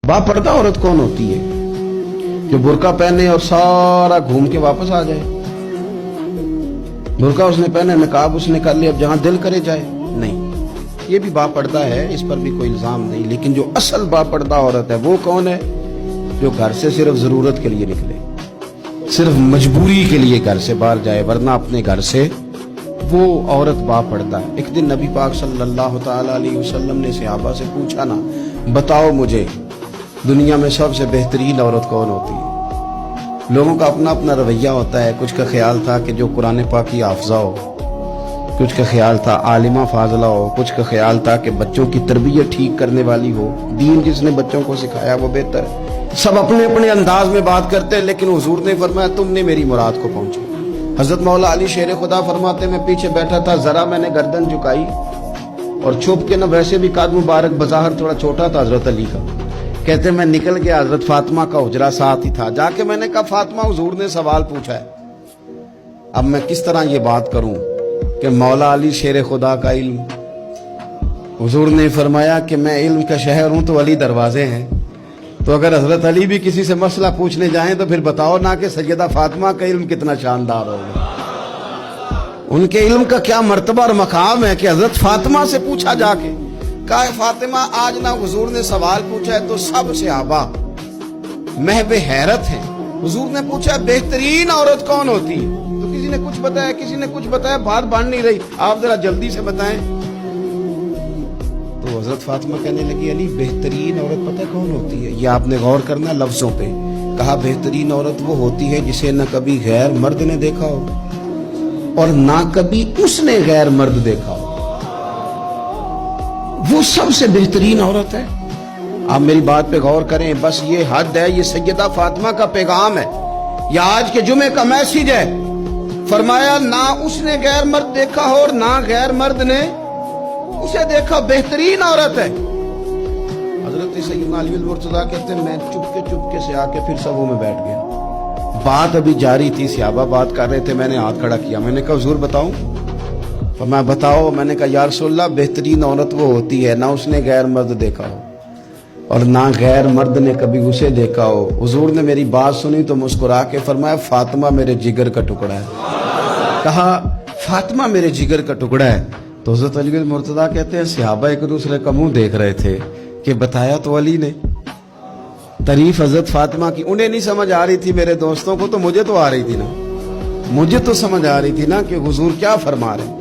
बापर्दा औरत कौन होती है? जो बुर्का पहने और सारा घूम के वापस आ जाए। बुर्का उसने पहने, नकाब उसने कर लिया, अब जहां दिल करे जाए। नहीं, ये भी बापर्दा है, इस पर भी कोई इल्जाम नहीं। लेकिन जो असल बापर्दा औरत है वो कौन है? जो घर से सिर्फ जरूरत के लिए निकले, सिर्फ मजबूरी के लिए घर से बाहर जाए, वरना अपने घर से, वो औरत बापर्दा है। एक दिन नबी पाक सल्लल्लाहु ताला अलैहि वसल्लम ने सहाबा से पूछा ना, बताओ मुझे दुनिया में सबसे बेहतरीन औरत कौन होती है? लोगों का अपना अपना रवैया होता है। कुछ का ख्याल था कि जो कुरान पाक की हाफिजा हो, कुछ का ख्याल था आलिमा फाजला हो, कुछ का ख्याल था कि बच्चों की तरबियत ठीक करने वाली हो, दीन जिसने बच्चों को सिखाया वो बेहतर है। सब अपने अपने अंदाज में बात करते हैं, लेकिन हुजूर ने फरमाया तुमने मेरी मुराद को पहुंचे। हजरत मौला अली शेर खुदा फरमाते, मैं पीछे बैठा था, जरा मैंने गर्दन झुकाई और छुप के, न वैसे भी काद मुबारक बज़ाहिर थोड़ा छोटा था हजरत अली का, कहते मैं निकल गया, हजरत फातिमा का हुजरा साथ ही था। जाके मैंने कहा, फातिमा हुजूर ने सवाल पूछा है, अब मैं किस तरह ये बात करूं कि मौला अली शेर खुदा का इल्म। हुजूर ने फरमाया कि मैं इल्म का शहर हूं तो अली दरवाजे हैं। तो अगर हजरत अली भी किसी से मसला पूछने जाएं तो फिर बताओ ना कि सैयदा फातिमा का इल्म कितना शानदार होगा, उनके इल्म का क्या मर्तबा और मकाम है कि हजरत फातिमा से पूछा जाके। कहा फातिमा आज ना हुजूर ने सवाल पूछा है तो सब सहाबा महवे हैरत हैं। हुजूर ने पूछा बेहतरीन औरत कौन होती है? तो किसी ने कुछ बताया, किसी ने कुछ बताया, बात बन नहीं रही, आप जरा जल्दी से बताएं। तो हजरत फातिमा कहने लगी, अली बेहतरीन औरत पता कौन होती है? ये आपने गौर करना लफ्जों पे। कहा बेहतरीन औरत वो होती है जिसे न कभी गैर मर्द ने देखा हो और ना कभी उसने गैर मर्द देखा हो, वो सबसे बेहतरीन औरत है। आप मेरी बात पे गौर करें, बस ये हद है, ये सैयदा फातिमा का पैगाम है, या आज के जुमे का मैसेज है। फरमाया ना उसने गैर मर्द देखा हो और ना गैर मर्द ने उसे देखा, बेहतरीन औरत है। हजरत सैयदना अली मुर्तजा कहते हैं, मैं चुपके से आके फिर सबों में बैठ गया। बात अभी जारी थी, सहाबा बात कर रहे थे, मैंने हाथ खड़ा किया, मैंने कहा हुजूर बताऊं? तो मैं बताओ। मैंने कहा या रसूलल्लाह बेहतरीन औरत वो होती है ना उसने गैर मर्द देखा हो और ना गैर मर्द ने कभी उसे देखा हो। हुजूर ने मेरी बात सुनी तो मुस्कुरा के फरमाया, फातिमा मेरे जिगर का टुकड़ा है। कहा फातिमा मेरे जिगर का टुकड़ा है। तो हज़रत अली मुर्तज़ा कहते हैं, सहाबा एक दूसरे का मुंह देख रहे थे कि बताया तो अली ने। तारीफ हजरत फातिमा की उन्हें नहीं समझ आ रही थी, मेरे दोस्तों को तो मुझे तो आ रही थी ना, मुझे तो समझ आ रही थी ना कि हुजूर क्या फरमा रहे हैं।